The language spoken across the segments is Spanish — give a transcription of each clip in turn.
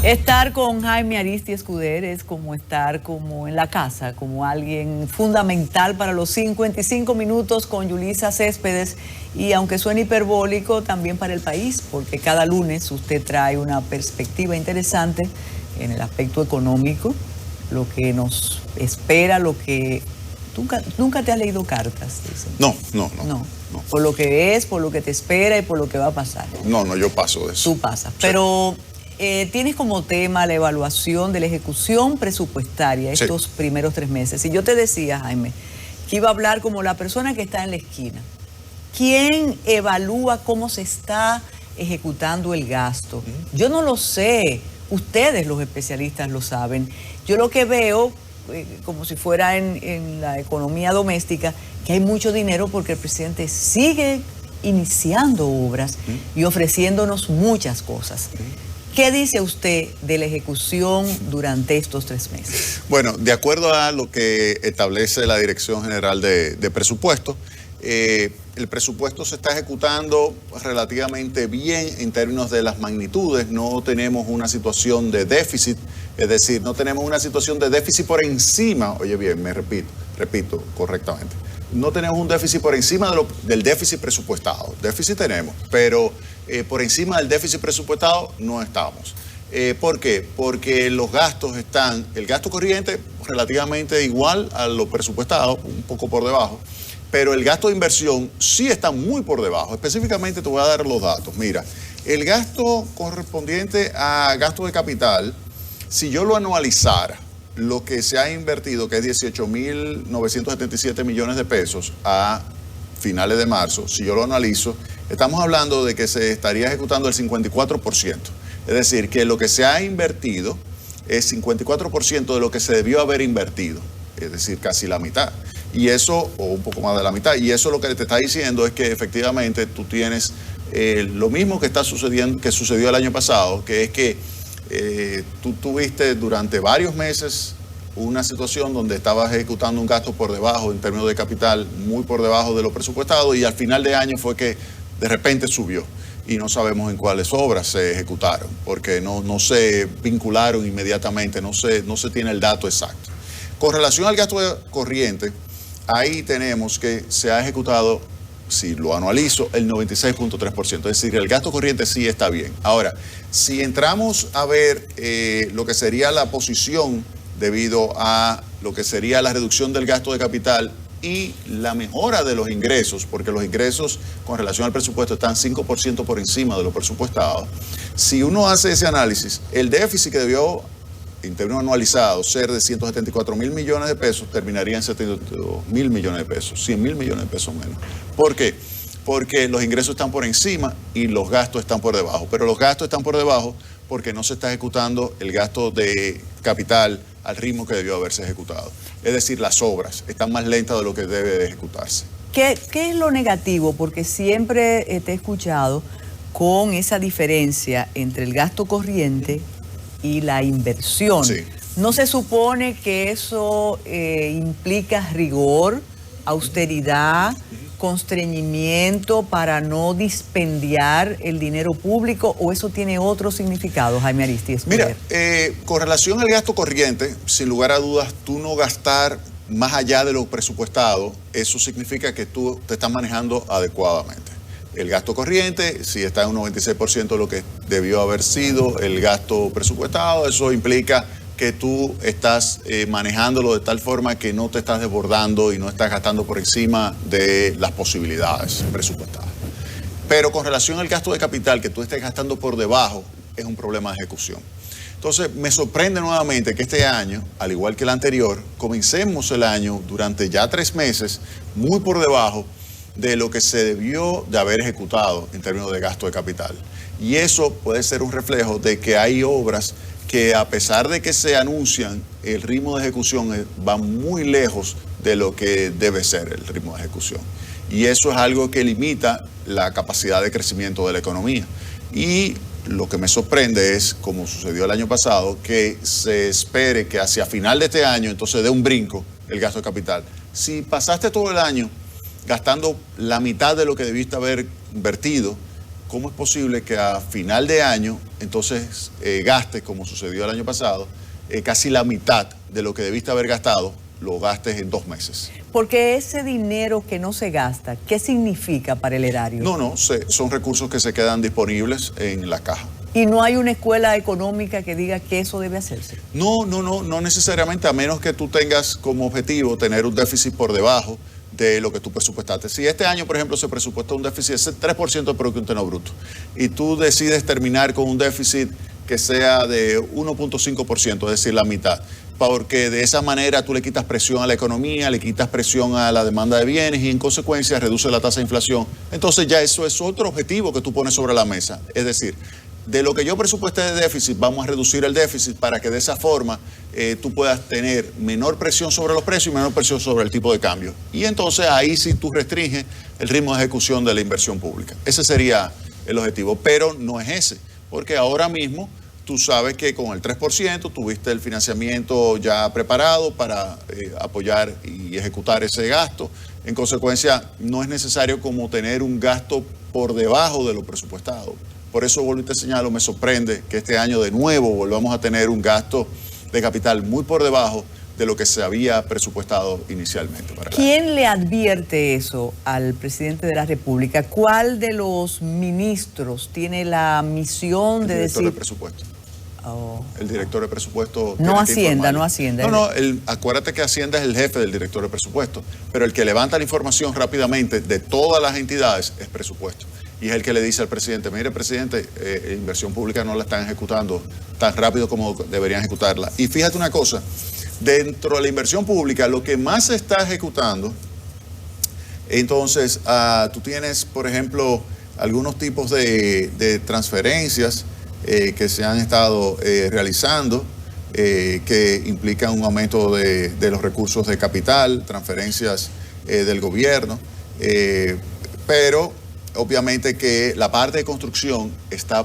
Estar con Jaime Aristi Escuder es como estar como en la casa, como alguien fundamental para los 55 minutos con Yulisa Céspedes, y aunque suene hiperbólico, también para el país, porque cada lunes usted trae una perspectiva interesante en el aspecto económico, lo que nos espera, lo que... ¿Nunca te has leído cartas? Dicen. No. Por lo que es, por lo que te espera y por lo que va a pasar. No, yo paso de eso. Tú pasas, pero... tienes como tema la evaluación de la ejecución presupuestaria estos primeros 3 meses. Y yo te decía, Jaime, que iba a hablar como la persona que está en la esquina. ¿Quién evalúa cómo se está ejecutando el gasto? Yo no lo sé. Ustedes, los especialistas, lo saben. Yo lo que veo, como si fuera en la economía doméstica, que hay mucho dinero porque el presidente sigue iniciando obras y ofreciéndonos muchas cosas. ¿Qué dice usted de la ejecución durante estos 3 meses? Bueno, de acuerdo a lo que establece la Dirección General de Presupuesto, el presupuesto se está ejecutando relativamente bien en términos de las magnitudes. No tenemos una situación de déficit, es decir, no tenemos una situación de déficit por encima, oye bien, repito correctamente. No tenemos un déficit por encima del déficit presupuestado. Déficit tenemos, pero por encima del déficit presupuestado no estamos. ¿Por qué? Porque los gastos están, el gasto corriente relativamente igual a lo presupuestado, un poco por debajo, pero el gasto de inversión sí está muy por debajo. Específicamente te voy a dar los datos. Mira, el gasto correspondiente a gasto de capital, si yo lo anualizara, lo que se ha invertido, que es 18.977 millones de pesos a finales de marzo, si yo lo analizo, estamos hablando de que se estaría ejecutando el 54%. Es decir, que lo que se ha invertido es 54% de lo que se debió haber invertido. Es decir, casi la mitad. Y eso, o un poco más de la mitad. Y eso lo que te está diciendo es que efectivamente tú tienes lo mismo que está sucediendo, que sucedió el año pasado, que es que tú tuviste durante varios meses una situación donde estabas ejecutando un gasto por debajo, en términos de capital, muy por debajo de lo presupuestado, y al final de año fue que de repente subió. Y no sabemos en cuáles obras se ejecutaron, porque no se vincularon inmediatamente, no se tiene el dato exacto. Con relación al gasto corriente, ahí tenemos que se ha ejecutado, si lo anualizo, el 96.3%. Es decir, el gasto corriente sí está bien. Ahora, si entramos a ver lo que sería la posición debido a lo que sería la reducción del gasto de capital y la mejora de los ingresos, porque los ingresos con relación al presupuesto están 5% por encima de lo presupuestado. Si uno hace ese análisis, el déficit que debió, en términos anualizados, ser de 174.000 millones de pesos, terminaría en 72.000 millones de pesos, 100.000 millones de pesos menos. ¿Por qué? Porque los ingresos están por encima y los gastos están por debajo. Pero los gastos están por debajo porque no se está ejecutando el gasto de capital al ritmo que debió haberse ejecutado. Es decir, las obras están más lentas de lo que debe de ejecutarse. ¿Qué es lo negativo? Porque siempre te he escuchado con esa diferencia entre el gasto corriente y la inversión. Sí. ¿No se supone que eso implica rigor, austeridad, constreñimiento para no dispendiar el dinero público, o eso tiene otro significado, Jaime Aristi Escuder? Mira, con relación al gasto corriente, sin lugar a dudas, tú no gastar más allá de lo presupuestado, eso significa que tú te estás manejando adecuadamente. El gasto corriente, si está en un 96% de lo que debió haber sido el gasto presupuestado, eso implica que tú estás manejándolo de tal forma que no te estás desbordando y no estás gastando por encima de las posibilidades presupuestadas. Pero con relación al gasto de capital, que tú estés gastando por debajo, es un problema de ejecución. Entonces, me sorprende nuevamente que este año, al igual que el anterior, comencemos el año durante ya 3 meses muy por debajo de lo que se debió de haber ejecutado en términos de gasto de capital. Y eso puede ser un reflejo de que hay obras que, a pesar de que se anuncian, el ritmo de ejecución va muy lejos de lo que debe ser el ritmo de ejecución. Y eso es algo que limita la capacidad de crecimiento de la economía. Y lo que me sorprende es, como sucedió el año pasado, que se espere que hacia final de este año entonces dé un brinco el gasto de capital. Si pasaste todo el año gastando la mitad de lo que debiste haber invertido, ¿cómo es posible que a final de año entonces gastes, como sucedió el año pasado, casi la mitad de lo que debiste haber gastado, lo gastes en 2 meses? Porque ese dinero que no se gasta, ¿qué significa para el erario? No, son recursos que se quedan disponibles en la caja. ¿Y no hay una escuela económica que diga que eso debe hacerse? No necesariamente, a menos que tú tengas como objetivo tener un déficit por debajo de lo que tú presupuestaste. Si este año, por ejemplo, se presupuestó un déficit de 3% del Producto Interno Bruto y tú decides terminar con un déficit que sea de 1.5%, es decir, la mitad, porque de esa manera tú le quitas presión a la economía, le quitas presión a la demanda de bienes y en consecuencia reduce la tasa de inflación. Entonces ya eso es otro objetivo que tú pones sobre la mesa. Es decir, de lo que yo presupuesté de déficit, vamos a reducir el déficit para que de esa forma tú puedas tener menor presión sobre los precios y menor presión sobre el tipo de cambio. Y entonces ahí sí tú restringes el ritmo de ejecución de la inversión pública. Ese sería el objetivo, pero no es ese, porque ahora mismo tú sabes que con el 3% tuviste el financiamiento ya preparado para apoyar y ejecutar ese gasto. En consecuencia, no es necesario como tener un gasto por debajo de lo presupuestado. Por eso, vuelvo y te señalo, me sorprende que este año de nuevo volvamos a tener un gasto de capital muy por debajo de lo que se había presupuestado inicialmente. ¿Quién le advierte eso al presidente de la República? ¿Cuál de los ministros tiene la misión de decir... El director de presupuesto. Oh. El director de presupuesto. No Hacienda. Acuérdate que Hacienda es el jefe del director de presupuesto, pero el que levanta la información rápidamente de todas las entidades es presupuesto. Y es el que le dice al presidente, mire, presidente, inversión pública no la están ejecutando tan rápido como deberían ejecutarla. Y fíjate una cosa, dentro de la inversión pública, lo que más se está ejecutando, entonces, tú tienes, por ejemplo, algunos tipos de transferencias que se han estado realizando, que implican un aumento de los recursos de capital, transferencias del gobierno, pero obviamente que la parte de construcción está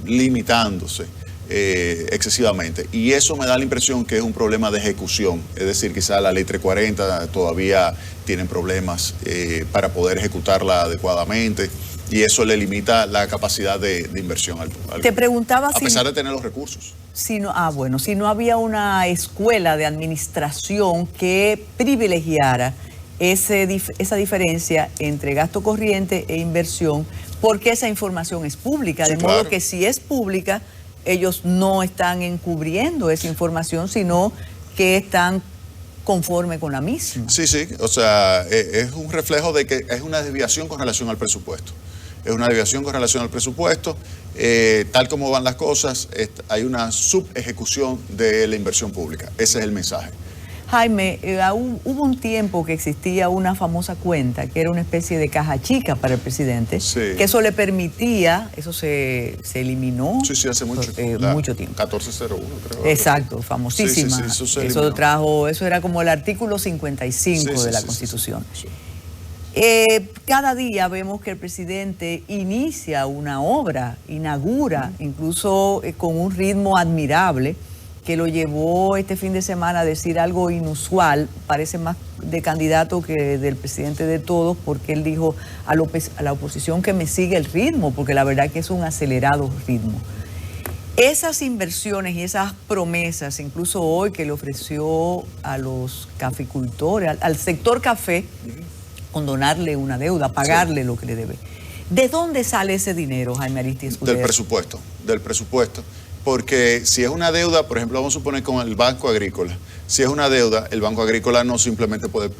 limitándose excesivamente. Y eso me da la impresión que es un problema de ejecución. Es decir, quizá la ley 340 todavía tienen problemas para poder ejecutarla adecuadamente. Y eso le limita la capacidad de inversión al Te preguntaba a pesar de tener los recursos. Si no había una escuela de administración que privilegiara esa diferencia entre gasto corriente e inversión, porque esa información es pública, de modo que si es pública, ellos no están encubriendo esa información, sino que están conforme con la misma. Sí, o sea, es un reflejo de que es una desviación con relación al presupuesto. Es una desviación con relación al presupuesto. Tal como van las cosas, hay una subejecución de la inversión pública. Ese es el mensaje. Jaime, hubo un tiempo que existía una famosa cuenta que era una especie de caja chica para el presidente, que eso le permitía, eso se eliminó. Sí, hace mucho tiempo. 1401, creo. Exacto, famosísima. Eso era como el artículo 55 de la Constitución. Cada día vemos que el presidente inicia una obra, inaugura, incluso con un ritmo admirable, que lo llevó este fin de semana a decir algo inusual, parece más de candidato que del presidente de todos, porque él dijo a la oposición que me sigue el ritmo, porque la verdad que es un acelerado ritmo. Esas inversiones y esas promesas, incluso hoy que le ofreció a los caficultores, al sector café, condonarle una deuda, pagarle lo que le debe. ¿De dónde sale ese dinero, Jaime Aristi Escudero? Del presupuesto. Porque si es una deuda, por ejemplo, vamos a suponer con el Banco Agrícola, si es una deuda, el Banco Agrícola no simplemente puede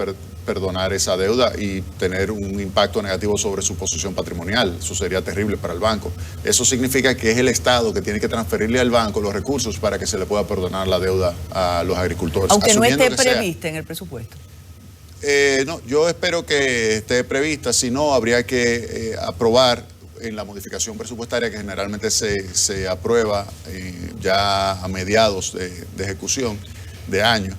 perdonar esa deuda y tener un impacto negativo sobre su posición patrimonial. Eso sería terrible para el banco. Eso significa que es el Estado que tiene que transferirle al banco los recursos para que se le pueda perdonar la deuda a los agricultores. Aunque no esté prevista en el presupuesto. No, yo espero que esté prevista, si no habría que aprobar en la modificación presupuestaria que generalmente se aprueba ya a mediados de ejecución de año,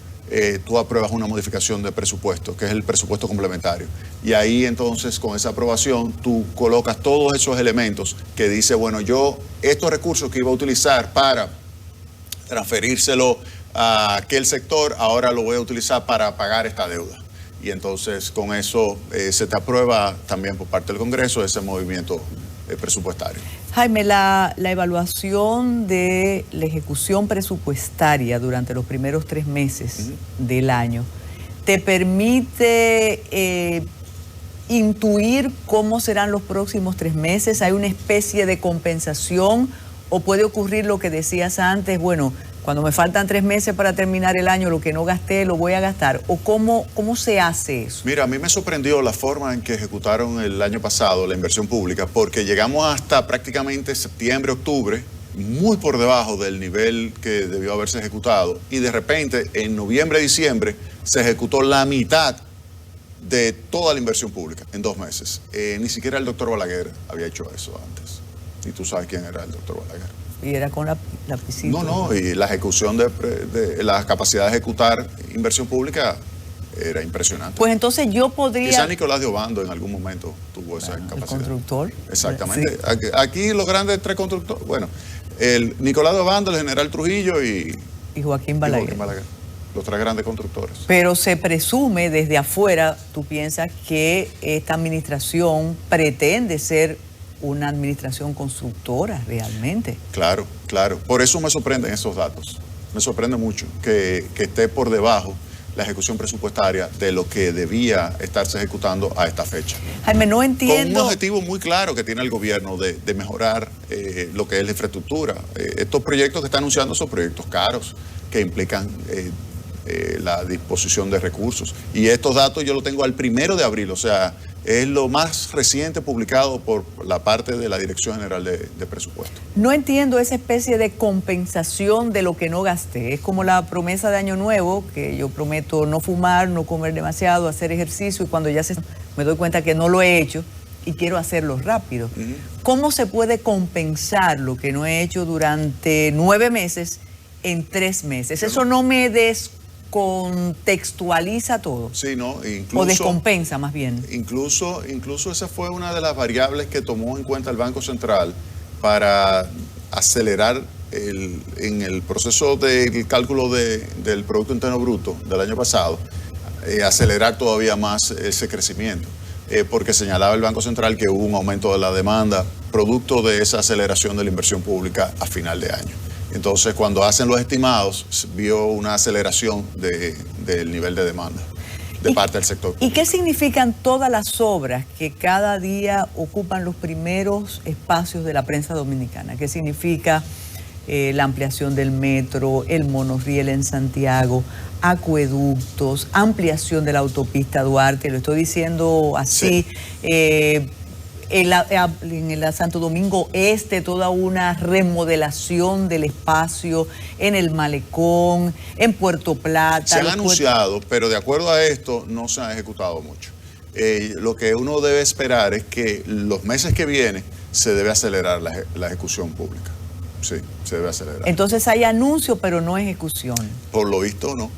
tú apruebas una modificación de presupuesto, que es el presupuesto complementario. Y ahí entonces con esa aprobación tú colocas todos esos elementos que dice, bueno, yo estos recursos que iba a utilizar para transferírselo a aquel sector, ahora lo voy a utilizar para pagar esta deuda. y entonces con eso se te aprueba también por parte del Congreso ese movimiento presupuestario. Jaime, la evaluación de la ejecución presupuestaria durante los primeros 3 meses del año te permite intuir cómo serán los próximos 3 meses. ¿Hay una especie de compensación o puede ocurrir lo que decías antes? Bueno, cuando me faltan 3 meses para terminar el año, lo que no gasté lo voy a gastar. ¿O cómo se hace eso? Mira, a mí me sorprendió la forma en que ejecutaron el año pasado la inversión pública, porque llegamos hasta prácticamente septiembre, octubre, muy por debajo del nivel que debió haberse ejecutado, y de repente en noviembre, diciembre se ejecutó la mitad de toda la inversión pública en 2 meses. Ni siquiera el doctor Balaguer había hecho eso antes. Y tú sabes quién era el doctor Balaguer. Y era con la piscina. No, y la ejecución de la capacidad de ejecutar inversión pública era impresionante. Pues entonces yo podría... Quizá Nicolás de Obando en algún momento tuvo esa capacidad. El constructor. Exactamente. Sí. Aquí los grandes 3 constructores, bueno, el Nicolás de Obando, el general Trujillo y Joaquín Balaguer. Los 3 grandes constructores. Pero se presume desde afuera, tú piensas que esta administración pretende ser una administración constructora realmente. Claro. Por eso me sorprenden esos datos. Me sorprende mucho que esté por debajo la ejecución presupuestaria de lo que debía estarse ejecutando a esta fecha. Jaime, no entiendo... Con un objetivo muy claro que tiene el gobierno de mejorar lo que es la infraestructura. Estos proyectos que está anunciando son proyectos caros que implican la disposición de recursos. Y estos datos yo los tengo al 1 de abril, o sea, es lo más reciente publicado por la parte de la Dirección General de Presupuesto. No entiendo esa especie de compensación de lo que no gasté. Es como la promesa de Año Nuevo, que yo prometo no fumar, no comer demasiado, hacer ejercicio, y cuando ya me doy cuenta que no lo he hecho y quiero hacerlo rápido. ¿Cómo se puede compensar lo que no he hecho durante 9 meses en 3 meses? Eso no me descontextualiza todo. Sí, ¿no? Incluso, o descompensa más bien. Incluso esa fue una de las variables que tomó en cuenta el Banco Central para acelerar en el proceso del cálculo del Producto Interno Bruto del año pasado, acelerar todavía más ese crecimiento. Porque señalaba el Banco Central que hubo un aumento de la demanda producto de esa aceleración de la inversión pública a final de año. Entonces, cuando hacen los estimados, vio una aceleración del nivel de demanda de parte del sector público. ¿Y qué significan todas las obras que cada día ocupan los primeros espacios de la prensa dominicana? ¿Qué significa la ampliación del metro, el monorriel en Santiago, acueductos, ampliación de la autopista Duarte? Lo estoy diciendo así. Sí. En el Santo Domingo Este, toda una remodelación del espacio, en el Malecón, en Puerto Plata. Se han anunciado, pero de acuerdo a esto no se han ejecutado mucho. Lo que uno debe esperar es que los meses que vienen se debe acelerar la ejecución pública. Sí, se debe acelerar. Entonces hay anuncio, pero no ejecución. Por lo visto, no.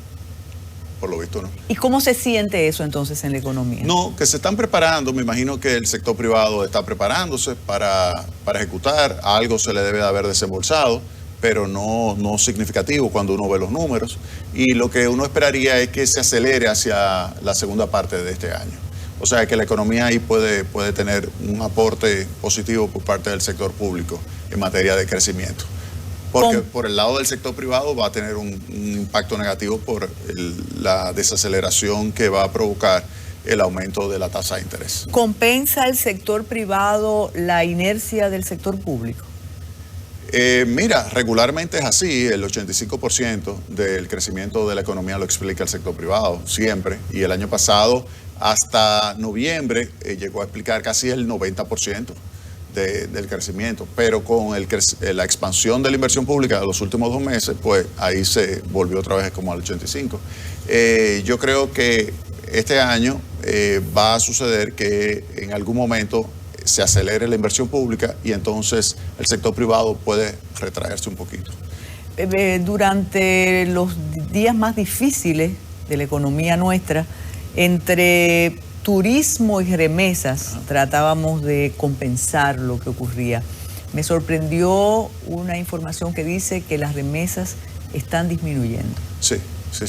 Por lo visto, no. ¿Y cómo se siente eso entonces en la economía? No, que se están preparando. Me imagino que el sector privado está preparándose para ejecutar. Algo se le debe de haber desembolsado, pero no significativo cuando uno ve los números. Y lo que uno esperaría es que se acelere hacia la segunda parte de este año. O sea, que la economía ahí puede tener un aporte positivo por parte del sector público en materia de crecimiento. Porque por el lado del sector privado va a tener un impacto negativo por la desaceleración que va a provocar el aumento de la tasa de interés. ¿Compensa el sector privado la inercia del sector público? Mira, regularmente es así. El 85% del crecimiento de la economía lo explica el sector privado, siempre. Y el año pasado, hasta noviembre, llegó a explicar casi el 90%. Del crecimiento, pero con la expansión de la inversión pública de los últimos 2 meses, pues ahí se volvió otra vez como al 85%. Yo creo que este año va a suceder que en algún momento se acelere la inversión pública y entonces el sector privado puede retraerse un poquito. Durante los días más difíciles de la economía nuestra, entre turismo y remesas, tratábamos de compensar lo que ocurría. Me sorprendió una información que dice que las remesas están disminuyendo. Sí,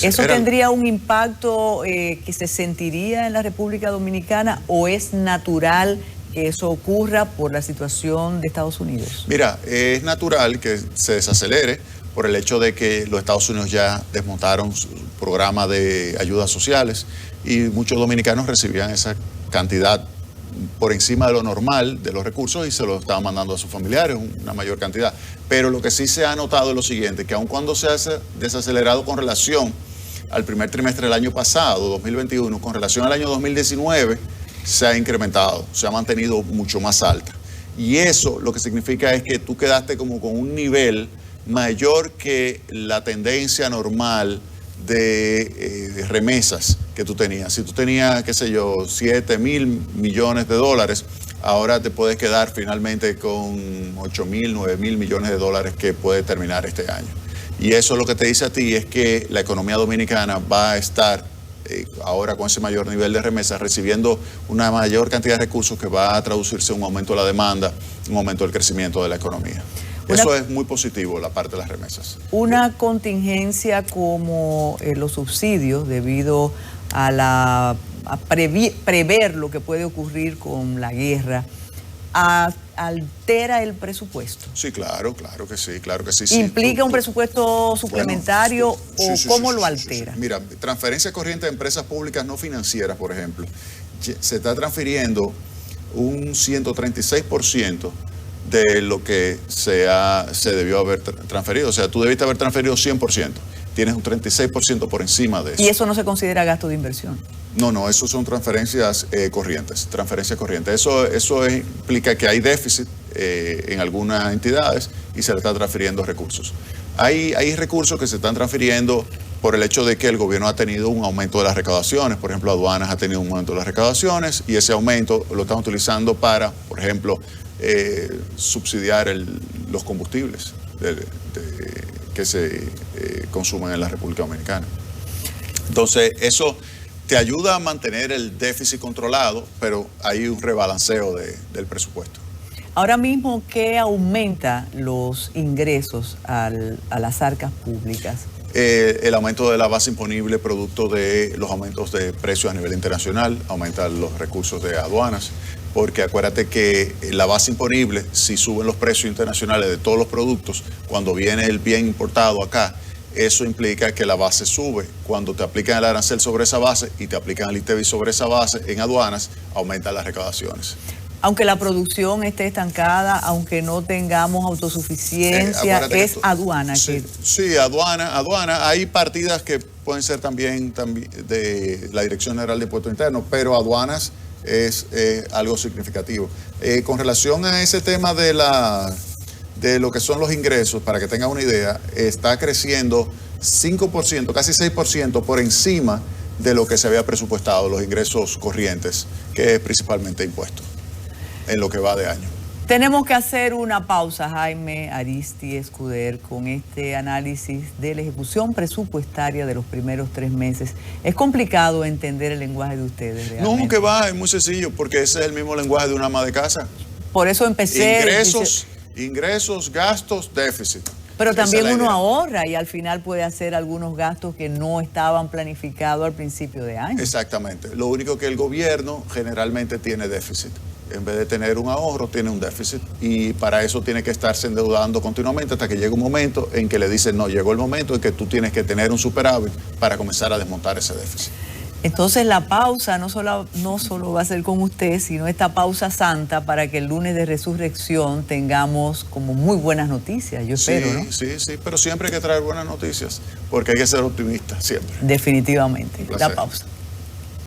¿Eso tendría un impacto que se sentiría en la República Dominicana o es natural que eso ocurra por la situación de Estados Unidos? Mira, es natural que se desacelere por el hecho de que los Estados Unidos ya desmontaron su programa de ayudas sociales y muchos dominicanos recibían esa cantidad por encima de lo normal de los recursos y se los estaban mandando a sus familiares, una mayor cantidad. Pero lo que sí se ha notado es lo siguiente, que aun cuando se ha desacelerado con relación al primer trimestre del año pasado, 2021, con relación al año 2019, se ha incrementado, se ha mantenido mucho más alta. Y eso lo que significa es que tú quedaste como con un nivel mayor que la tendencia normal de remesas que tú tenías. Si tú tenías, qué sé yo, 7.000 millones de dólares, ahora te puedes quedar finalmente con 8.000, 9.000 millones de dólares que puede terminar este año. Y eso lo que te dice a ti es que la economía dominicana va a estar ahora con ese mayor nivel de remesas, recibiendo una mayor cantidad de recursos que va a traducirse en un aumento de la demanda, un aumento del crecimiento de la economía. Eso es muy positivo, la parte de las remesas. Una contingencia como los subsidios, debido a prever lo que puede ocurrir con la guerra, altera el presupuesto. Sí, claro que sí. ¿Implica un presupuesto suplementario o cómo lo altera? Mira, transferencia corriente de empresas públicas no financieras, por ejemplo, se está transfiriendo un 136% de lo que se debió haber transferido. O sea, tú debiste haber transferido 100%. Tienes un 36% por encima de eso. ¿Y eso no se considera gasto de inversión? No, eso son transferencias corrientes. Eso implica que hay déficit en algunas entidades y se le está transfiriendo recursos. Hay recursos que se están transfiriendo por el hecho de que el gobierno ha tenido un aumento de las recaudaciones. Por ejemplo, Aduanas ha tenido un aumento de las recaudaciones y ese aumento lo están utilizando para, por ejemplo, subsidiar los combustibles que se consumen en la República Dominicana. Entonces, eso te ayuda a mantener el déficit controlado, pero hay un rebalanceo del presupuesto. Ahora mismo, ¿qué aumenta los ingresos a las arcas públicas? El aumento de la base imponible producto de los aumentos de precios a nivel internacional, aumentan los recursos de aduanas, porque acuérdate que la base imponible, si suben los precios internacionales de todos los productos, cuando viene el bien importado acá, eso implica que la base sube. Cuando te aplican el arancel sobre esa base y te aplican el ITEVIS sobre esa base en aduanas, aumentan las recaudaciones. Aunque la producción esté estancada, aunque no tengamos autosuficiencia, es aduana. Sí, aduana. Hay partidas que pueden ser también de la Dirección General de Impuestos Internos, pero aduanas es algo significativo. Con relación a ese tema de lo que son los ingresos, para que tengan una idea, está creciendo 5%, casi 6% por encima de lo que se había presupuestado, los ingresos corrientes, que es principalmente impuestos, en lo que va de año. Tenemos que hacer una pausa, Jaime Aristi Escuder, con este análisis de la ejecución presupuestaria de los primeros 3 meses. Es complicado entender el lenguaje de ustedes, realmente. No, que va, es muy sencillo, porque ese es el mismo lenguaje de una ama de casa. Por eso empecé... Ingresos, gastos, déficit. Pero también uno ahorra y al final puede hacer algunos gastos que no estaban planificados al principio de año. Exactamente. Lo único que el gobierno generalmente tiene déficit. En vez de tener un ahorro, tiene un déficit. Y para eso tiene que estarse endeudando continuamente hasta que llegue un momento en que le dicen, no, llegó el momento en que tú tienes que tener un superávit para comenzar a desmontar ese déficit. Entonces la pausa no solo va a ser con usted, sino esta pausa santa para que el lunes de resurrección tengamos como muy buenas noticias, yo espero, ¿no? Sí, pero siempre hay que traer buenas noticias, porque hay que ser optimistas, siempre. Definitivamente. La pausa.